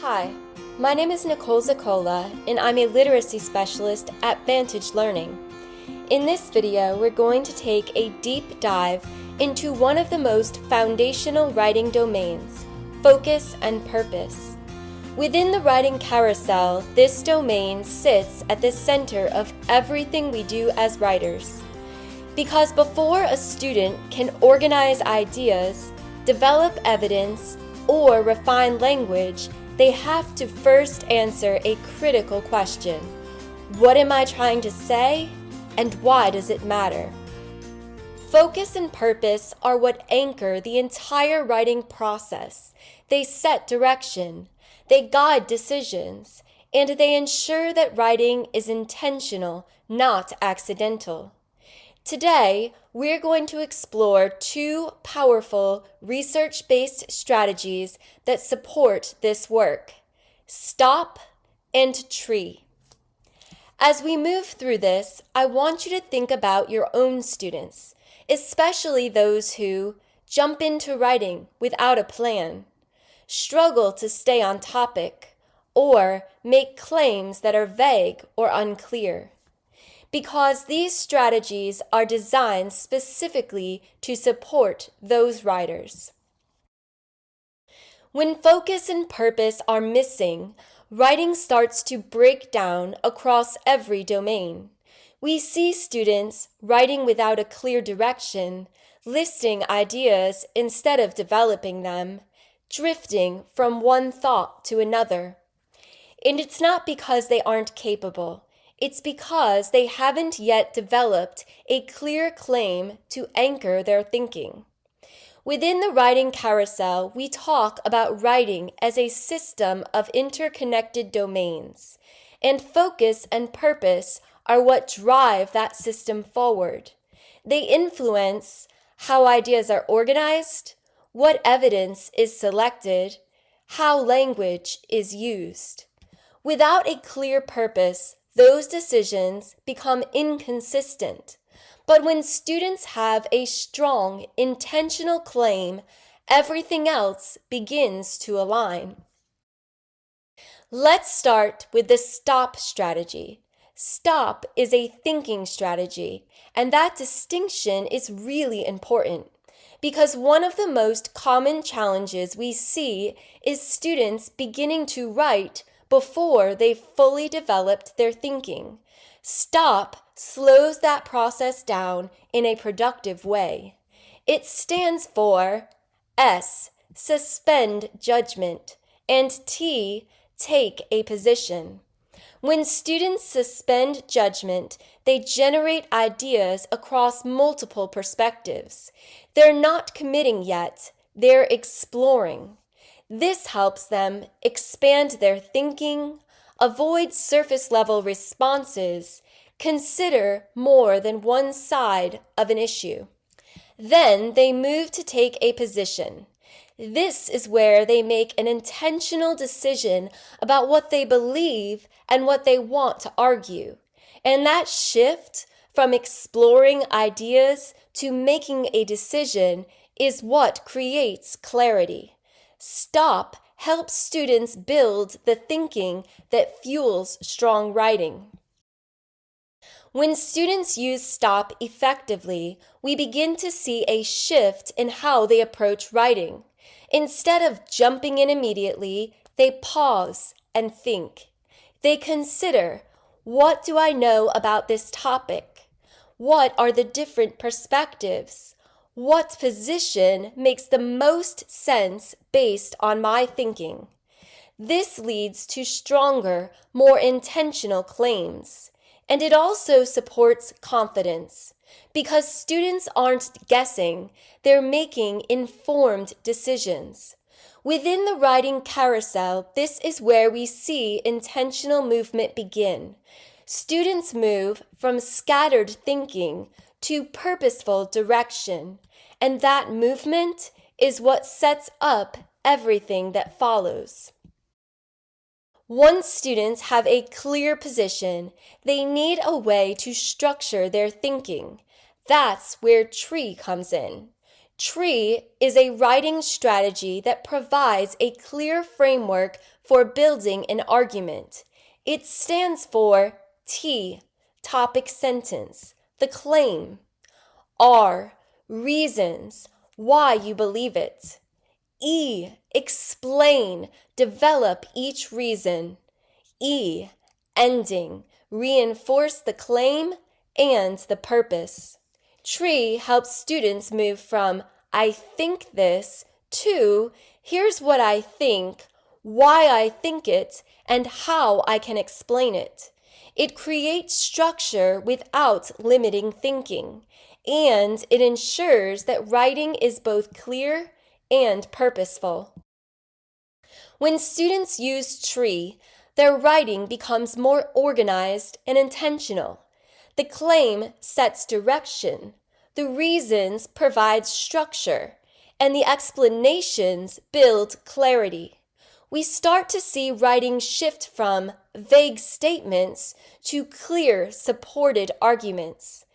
Hi, my name is Nicole Zacola, and I'm a literacy specialist at Vantage Learning. In this video, we're going to take a deep dive into one of the most foundational writing domains, focus and purpose. Within the writing carousel, this domain sits at the center of everything we do as writers. Because before a student can organize ideas, develop evidence, or refine language, they have to first answer a critical question. What am I trying to say, and why does it matter? Focus and purpose are what anchor the entire writing process. They set direction, they guide decisions, and they ensure that writing is intentional, not accidental. Today, we're going to explore two powerful research-based strategies that support this work: STOP and TREE. As we move through this, I want you to think about your own students, especially those who jump into writing without a plan, struggle to stay on topic, or make claims that are vague or unclear. Because these strategies are designed specifically to support those writers. When focus and purpose are missing, writing starts to break down across every domain. We see students writing without a clear direction, listing ideas instead of developing them, drifting from one thought to another. And it's not because they aren't capable. It's because they haven't yet developed a clear claim to anchor their thinking. Within the writing carousel, we talk about writing as a system of interconnected domains, and focus and purpose are what drive that system forward. They influence how ideas are organized, what evidence is selected, how language is used. Without a clear purpose, those decisions become inconsistent. But when students have a strong, intentional claim, everything else begins to align. Let's start with the STOP strategy. STOP is a thinking strategy, and that distinction is really important because one of the most common challenges we see is students beginning to write before they've fully developed their thinking. STOP slows that process down in a productive way. It stands for S, suspend judgment, and T, take a position. When students suspend judgment, they generate ideas across multiple perspectives. They're not committing yet, they're exploring. This helps them expand their thinking, avoid surface-level responses, consider more than one side of an issue. Then they move to take a position. This is where they make an intentional decision about what they believe and what they want to argue. And that shift from exploring ideas to making a decision is what creates clarity. STOP helps students build the thinking that fuels strong writing. When students use STOP effectively, we begin to see a shift in how they approach writing. Instead of jumping in immediately, they pause and think. They consider, what do I know about this topic? What are the different perspectives? What position makes the most sense based on my thinking? This leads to stronger, more intentional claims. And it also supports confidence, because students aren't guessing, they're making informed decisions. Within the writing carousel, this is where we see intentional movement begin. Students move from scattered thinking to purposeful direction, and that movement is what sets up everything that follows. Once students have a clear position, they need a way to structure their thinking. That's where TREE comes in. TREE is a writing strategy that provides a clear framework for building an argument. It stands for T, topic sentence, the claim. R, reasons, why you believe it. E, explain, develop each reason. E, ending, reinforce the claim and the purpose. TREE helps students move from I think this to here's what I think, why I think it, and how I can explain it. It creates structure without limiting thinking, and it ensures that writing is both clear and purposeful. When students use TREE, their writing becomes more organized and intentional. The claim sets direction, the reasons provide structure, and the explanations build clarity. We start to see writing shift from vague statements to clear, supported arguments.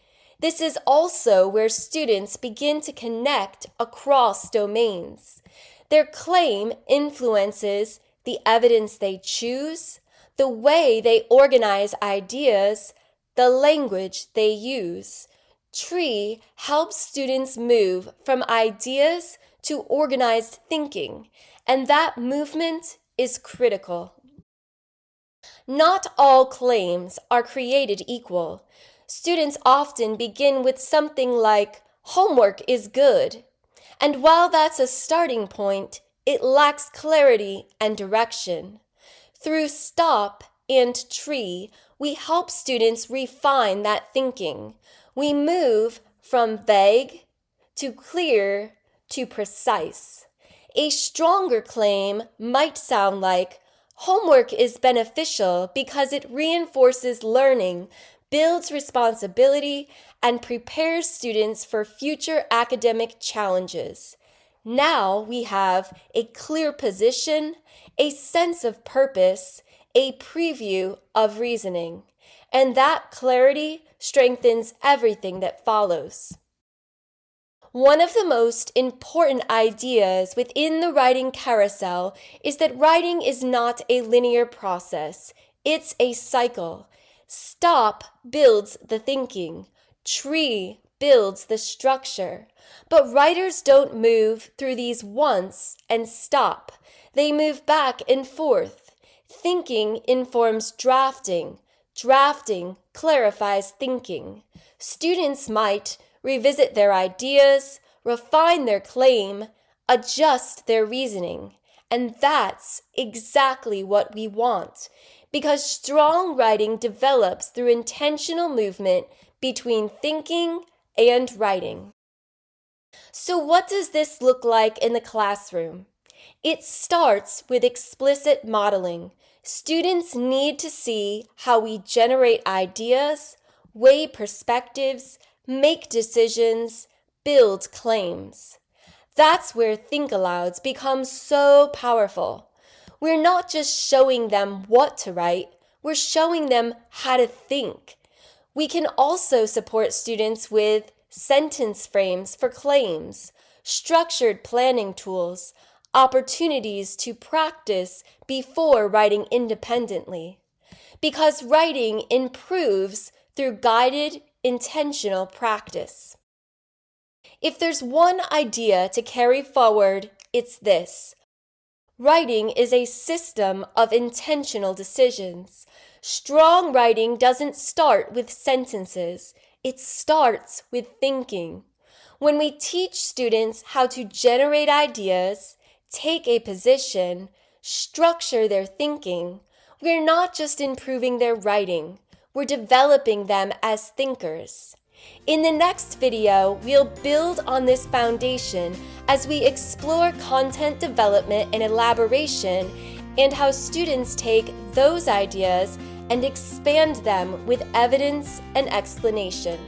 This is also where students begin to connect across domains. Their claim influences the evidence they choose, the way they organize ideas, the language they use. TREE helps students move from ideas to organized thinking, and that movement is critical. Not all claims are created equal. Students often begin with something like, homework is good. And while that's a starting point, it lacks clarity and direction. Through STOP and TREE, we help students refine that thinking. We move from vague to clear to precise. A stronger claim might sound like, homework is beneficial because it reinforces learning, builds responsibility, and prepares students for future academic challenges. Now we have a clear position, a sense of purpose, a preview of reasoning, and that clarity strengthens everything that follows. One of the most important ideas within the writing carousel is that writing is not a linear process, it's a cycle. STOP builds the thinking, TREE builds the structure. But writers don't move through these once and stop. They move back and forth. Thinking informs drafting. Drafting clarifies thinking. Students might revisit their ideas, refine their claim, adjust their reasoning. And that's exactly what we want, because strong writing develops through intentional movement between thinking and writing. So what does this look like in the classroom? It starts with explicit modeling. Students need to see how we generate ideas, weigh perspectives, make decisions, build claims. That's where Think Alouds becomes so powerful. We're not just showing them what to write, we're showing them how to think. We can also support students with sentence frames for claims, structured planning tools, opportunities to practice before writing independently. Because writing improves through guided, intentional practice. If there's one idea to carry forward, it's this. Writing is a system of intentional decisions. Strong writing doesn't start with sentences. It starts with thinking. When we teach students how to generate ideas, take a position, structure their thinking, we're not just improving their writing, we're developing them as thinkers. In the next video, we'll build on this foundation as we explore content development and elaboration and how students take those ideas and expand them with evidence and explanation.